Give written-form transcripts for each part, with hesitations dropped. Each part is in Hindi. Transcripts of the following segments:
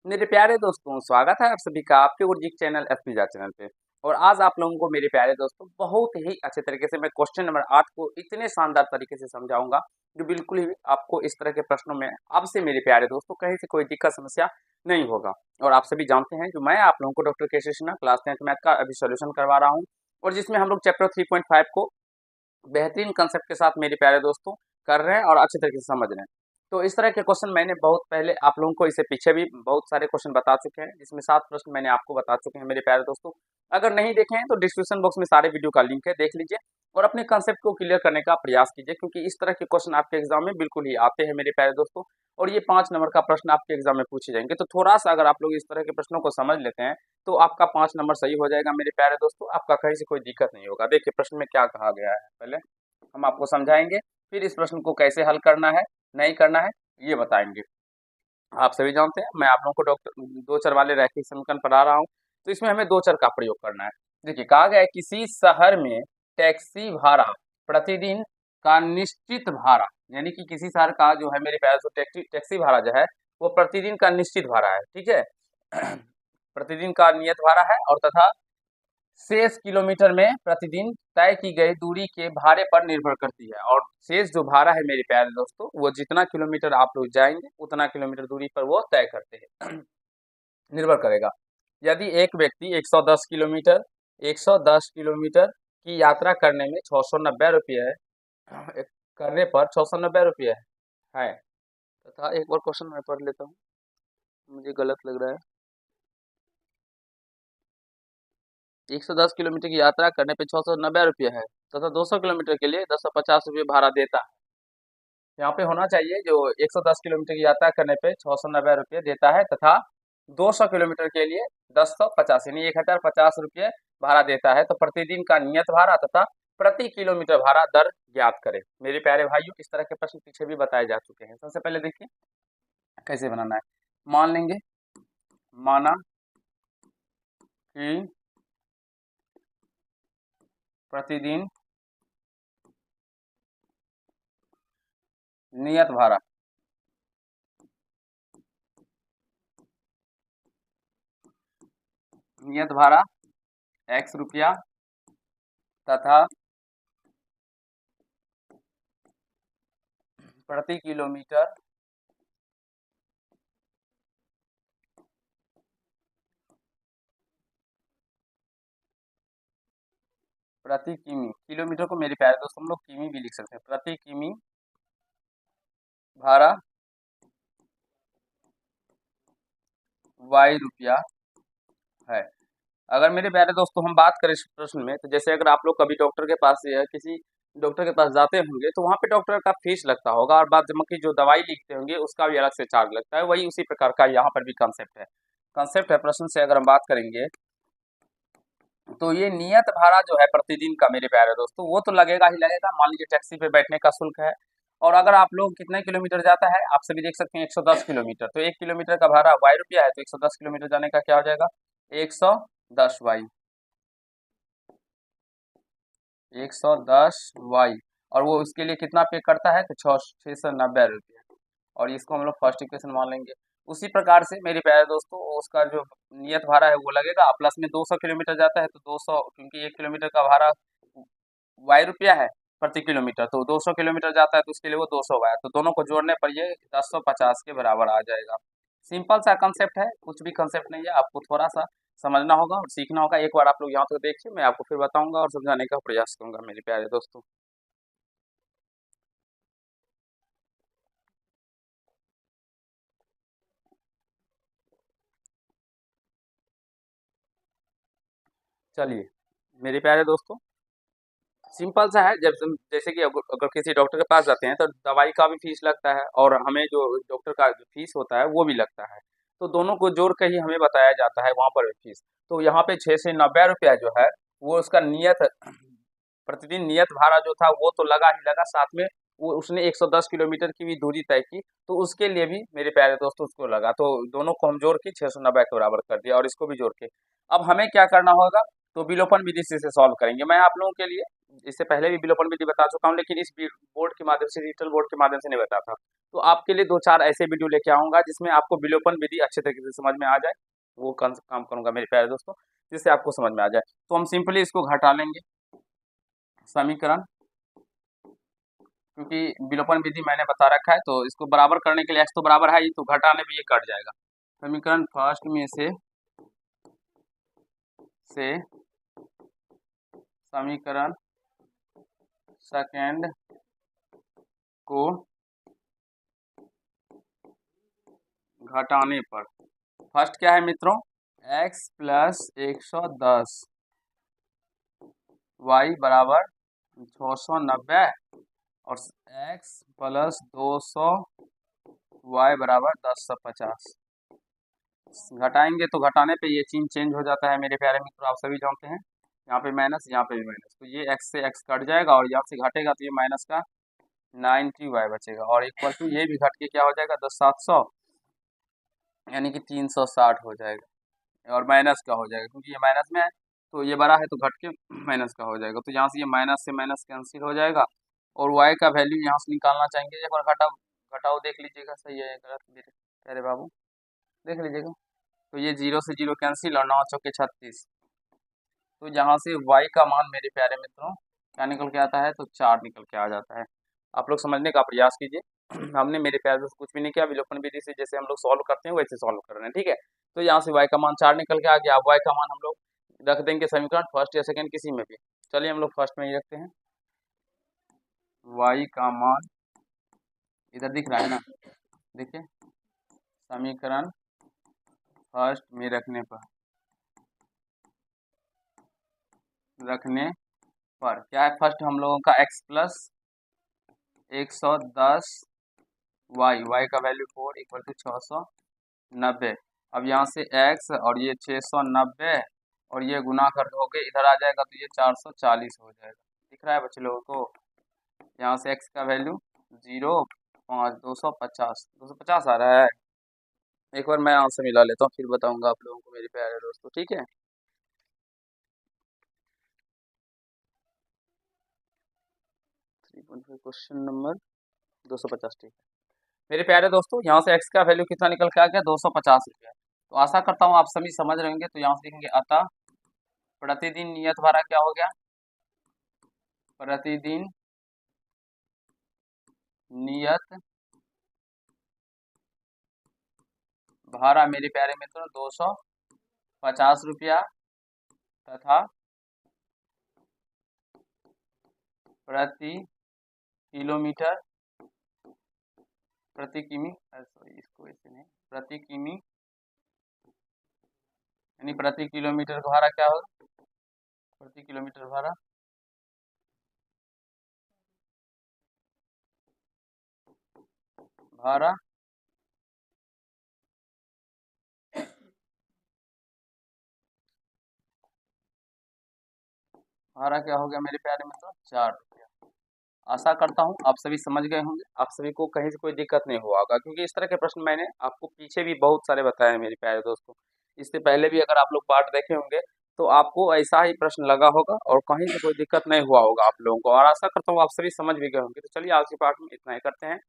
मेरे प्यारे दोस्तों, स्वागत है आप सभी का आपके उर्जिक चैनल एसपीजा चैनल पे। और आज आप लोगों को मेरे प्यारे दोस्तों बहुत ही अच्छे तरीके से मैं क्वेश्चन नंबर 8 को इतने शानदार तरीके से समझाऊंगा जो बिल्कुल ही आपको इस तरह के प्रश्नों में अब से मेरे प्यारे दोस्तों कहीं से कोई दिक्कत समस्या नहीं होगा। और आप सभी जानते हैं जो मैं आप लोगों को डॉक्टर के कृष्णा क्लास 10th मैथ का अभी सोल्यूशन करवा रहा हूँ, और जिसमें हम लोग चैप्टर 3.5 को बेहतरीन कंसेप्ट के साथ मेरे प्यारे दोस्तों कर रहे हैं और अच्छे तरीके से समझ रहे हैं। तो इस तरह के क्वेश्चन मैंने बहुत पहले आप लोगों को इससे पीछे भी बहुत सारे क्वेश्चन बता चुके हैं, जिसमें 7 प्रश्न मैंने आपको बता चुके हैं मेरे प्यारे दोस्तों। अगर नहीं देखे हैं तो डिस्क्रिप्शन बॉक्स में सारे वीडियो का लिंक है, देख लीजिए और अपने कंसेप्ट को क्लियर करने का प्रयास कीजिए, क्योंकि इस तरह के क्वेश्चन आपके एग्जाम में बिल्कुल ही आते हैं मेरे प्यारे दोस्तों। और ये 5 नंबर का प्रश्न आपके एग्जाम में पूछे जाएंगे, तो थोड़ा सा अगर आप लोग इस तरह के प्रश्नों को समझ लेते हैं तो आपका 5 नंबर सही हो जाएगा मेरे प्यारे दोस्तों। आपका कहीं से कोई दिक्कत नहीं होगा। देखिए प्रश्न में क्या कहा गया है, पहले हम आपको समझाएंगे, फिर इस प्रश्न को कैसे हल करना है नहीं करना है ये बताएंगे। आप सभी जानते हैं मैं आप लोगों को डॉक्टर दो चर वाले रैखिक समीकरण पढ़ा रहा हूँ, तो इसमें हमें दो चर का प्रयोग करना है। देखिए कहा गया है किसी शहर में टैक्सी भाड़ा प्रतिदिन का निश्चित भाड़ा, यानी कि किसी शहर का जो है मेरे प्यारे दोस्तों टैक्सी टैक्सी भाड़ा जो है वो प्रतिदिन का निश्चित भाड़ा है, ठीक है। प्रतिदिन का नियत भाड़ा है और तथा शेष किलोमीटर में प्रतिदिन तय की गई दूरी के भाड़े पर निर्भर करती है। और शेष जो भाड़ा है मेरे प्यारे दोस्तों वो जितना किलोमीटर आप लोग जाएंगे उतना किलोमीटर दूरी पर वो तय करते हैं, निर्भर करेगा। यदि एक व्यक्ति 110 किलोमीटर की यात्रा करने में 690 रुपये करने पर 690 रुपये है तथा एक और क्वेश्चन मैं पढ़ लेता हूँ, मुझे गलत लग रहा है। 110 किलोमीटर की यात्रा करने पे 690 रुपये है तथा 200 किलोमीटर के लिए 1050 रुपये भाड़ा देता है। यहाँ पे होना चाहिए जो 110 किलोमीटर की यात्रा करने पे 690 रुपये देता है तथा 200 किलोमीटर के लिए 1050 यानी 1050 रुपये भाड़ा देता है। तो प्रतिदिन का नियत भाड़ा तथा प्रति किलोमीटर भाड़ा दर ज्ञात करें। मेरे प्यारे भाइयों इस तरह के प्रश्न पीछे भी बताए जा चुके हैं। सबसे पहले देखिए कैसे बनाना है। मान लेंगे, माना कि प्रतिदिन नियत भाड़ा x रुपया तथा प्रति किलोमीटर प्रति किमी, किलोमीटर को मेरे प्यारे दोस्तों हम लोग किमी भी लिख सकते हैं, प्रति किमी भाड़ा y रुपया है। अगर मेरे प्यारे दोस्तों हम बात करें इस प्रश्न में, तो जैसे अगर आप लोग कभी डॉक्टर के पास या किसी डॉक्टर के पास जाते होंगे तो वहाँ पे डॉक्टर का फीस लगता होगा और बाद में जो दवाई लिखते होंगे उसका भी अलग से चार्ज लगता है। वही उसी प्रकार का यहाँ पर भी कंसेप्ट है प्रश्न से अगर हम बात करेंगे तो ये नियत भाड़ा जो है प्रतिदिन का मेरे प्यारे दोस्तों वो तो लगेगा ही लगेगा। मान लीजिए टैक्सी पे बैठने का शुल्क है, और अगर आप लोग कितने किलोमीटर जाता है आप सभी देख सकते हैं 110 किलोमीटर, तो 1 किलोमीटर का भाड़ा y रुपया है, तो 110 किलोमीटर जाने का क्या हो जाएगा 110y, 110y। और वो उसके लिए कितना पे करता है तो 690 रुपये, और इसको हम लोग फर्स्ट इक्वेशन मान लेंगे। उसी प्रकार से मेरे प्यारे दोस्तों उसका जो नियत भाड़ा है वो लगेगा, प्लस में 200 किलोमीटर जाता है तो 200, क्योंकि 1 किलोमीटर का भाड़ा y रुपया है प्रति किलोमीटर, तो 200 किलोमीटर जाता है तो उसके लिए वो 200y, तो दोनों को जोड़ने पर ये 1050 के बराबर आ जाएगा। सिंपल सा कंसेप्ट है, कुछ भी कंसेप्ट नहीं है, आपको थोड़ा सा समझना होगा और सीखना होगा। एक बार आप लोग यहाँ तक देखिए, मैं आपको फिर बताऊंगा और समझाने का प्रयास करूंगा मेरे प्यारे दोस्तों। चलिए मेरे प्यारे दोस्तों सिंपल सा है, जैसे कि अगर किसी डॉक्टर के पास जाते हैं तो दवाई का भी फीस लगता है और हमें जो डॉक्टर का जो फीस होता है वो भी लगता है, तो दोनों को जोड़ के ही हमें बताया जाता है वहाँ पर भी फीस। तो यहाँ पे 690 रुपया जो है वो उसका नियत प्रतिदिन नियत भाड़ा जो था वो तो लगा ही लगा, साथ में वो उसने 110 किलोमीटर की भी दूरी तय की तो उसके लिए भी मेरे प्यारे दोस्तों उसको लगा, तो दोनों को हम जोड़ के 690 के बराबर कर दिया और इसको भी जोड़ के। अब हमें क्या करना होगा, तो विलोपन विधि से इसे सॉल्व करेंगे। मैं आप लोगों के लिए इससे पहले भी विलोपन विधि बता चुका हूँ, लेकिन इस बोर्ड के माध्यम से, डिजिटल बोर्ड के माध्यम से नहीं बताता। तो आपके लिए 2-4 ऐसे वीडियो लेके आऊंगा जिसमें आपको विलोपन विधि अच्छे तरीके से समझ में आ जाए, वो काम करूंगा मेरे प्यारे दोस्तों, जिससे आपको समझ में आ जाए। तो हम सिंपली इसको घटा लेंगे समीकरण, क्योंकि विलोपन विधि मैंने बता रखा है, तो इसको बराबर करने के लिए x तो बराबर है ही, तो घटाने पे ये कट जाएगा। समीकरण फर्स्ट में से समीकरण सेकंड को घटाने पर, फर्स्ट क्या है मित्रों, x प्लस 110 y बराबर 690 और x प्लस 200 y बराबर 1050। घटाएंगे तो घटाने पे ये चिन्ह चेंज हो जाता है मेरे प्यारे मित्रों, आप सभी जानते हैं। यहाँ पे माइनस, यहाँ पे भी माइनस, तो ये x से x कट जाएगा और यहाँ से घटेगा तो ये माइनस का 90y बचेगा और इक्वल टू ये भी घट के क्या हो जाएगा 10,700, यानी कि 360 हो जाएगा और माइनस का हो जाएगा, क्योंकि ये माइनस में है तो ये बड़ा है तो घट के माइनस का हो जाएगा। तो यहाँ से ये माइनस से माइनस कैंसिल हो जाएगा और y का वैल्यू यहाँ से निकालना चाहेंगे। एक बार घटाओ घटाओ देख लीजिएगा, सही है गलत मेरे प्यारे बाबू, देख लीजिएगा। तो ये 0 से 0 कैंसिल और 9 चौके 36, तो यहाँ से y का मान मेरे प्यारे मित्रों क्या निकल के आता है, तो 4 निकल के आ जाता है। आप लोग समझने का प्रयास कीजिए। हमने मेरे प्यारे दोस्त कुछ भी नहीं किया, विलोपन विधि से जैसे हम लोग सॉल्व करते हैं वैसे सॉल्व कर रहे हैं, ठीक है। तो यहाँ से y का मान 4 निकल के आ गया। अब y का मान हम लोग रख देंगे समीकरण फर्स्ट या सेकंड किसी में भी, चलिए हम लोग फर्स्ट में ही रखते हैं। y का मान इधर दिख रहा है ना, देखिए समीकरण फर्स्ट में रखने पर क्या है, फर्स्ट हम लोगों का x प्लस 110 y का वैल्यू 4 इक्वल टू 690। अब यहाँ से x और ये 690 और ये गुना कर दोगे इधर आ जाएगा तो ये 440 हो जाएगा, दिख रहा है बच्चे लोगों को। यहाँ से x का वैल्यू 0.5 250 आ रहा है। एक बार मैं आंसर मिला लेता हूँ फिर बताऊंगा आप लोगों को मेरे प्यारे दोस्तों, ठीक है। क्वेश्चन नंबर 250, ठीक है मेरे प्यारे दोस्तों। यहाँ से x का वैल्यू कितना निकल के आ गया, 250 रुपया। तो आशा करता हूँ आप सभी समझ रहे होंगे। तो यहाँ से देखेंगे अतः प्रतिदिन नियत भाड़ा क्या हो गया, प्रतिदिन नियत भाड़ा मेरे प्यारे मित्रों 250 रुपया तथा प्रति किलोमीटर, प्रति किमी, सॉरी इसको ऐसे नहीं, प्रति किमी यानी प्रति किलोमीटर का भाड़ा क्या होगा, प्रति किलोमीटर भाड़ा भाड़ा भाड़ा क्या हो गया मेरे प्यारे मित्रों, 4 रुपया। आशा करता हूँ आप सभी समझ गए होंगे, आप सभी को कहीं से कोई दिक्कत नहीं हुआ होगा, क्योंकि इस तरह के प्रश्न मैंने आपको पीछे भी बहुत सारे बताए हैं मेरे प्यारे दोस्तों। इससे पहले भी अगर आप लोग पार्ट देखे होंगे तो आपको ऐसा ही प्रश्न लगा होगा और कहीं से कोई दिक्कत नहीं हुआ होगा आप लोगों को, और आशा करता हूँ आप सभी समझ भी गए होंगे। तो चलिए आज के पार्ट में इतना ही करते हैं।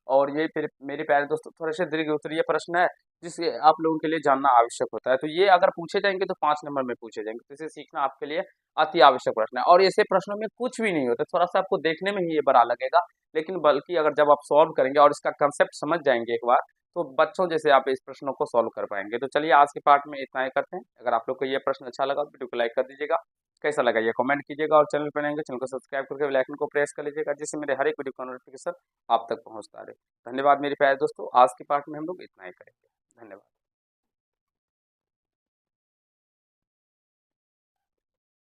और ये फिर मेरे प्यारे दोस्तों थोड़े से दीर्घ उत्तरीय प्रश्न है जिसे आप लोगों के लिए जानना आवश्यक होता है। तो ये अगर पूछे जाएंगे तो 5 नंबर में पूछे जाएंगे, तो इसे सीखना आपके लिए अति आवश्यक प्रश्न है। और ऐसे प्रश्नों में कुछ भी नहीं होता, थोड़ा सा आपको देखने में ही ये बड़ा लगेगा, लेकिन बल्कि अगर जब आप सॉल्व करेंगे और इसका कंसेप्ट समझ जाएंगे एक बार, तो बच्चों जैसे आप इस प्रश्नों को सॉल्व कर पाएंगे। तो चलिए आज के पार्ट में इतना ही करते हैं। अगर आप लोग को ये प्रश्न अच्छा लगा तो वीडियो को लाइक कर दीजिएगा, कैसा लगा ये कमेंट कीजिएगा, और चैनल पर रहेंगे चैनल को सब्सक्राइब करके बेल आइकन को प्रेस कर लीजिएगा, जिससे मेरे हर एक वीडियो का नोटिफिकेशन आप तक पहुंचता रहे। धन्यवाद मेरे प्यारे दोस्तों, आज के पार्ट में हम लोग इतना ही करेंगे।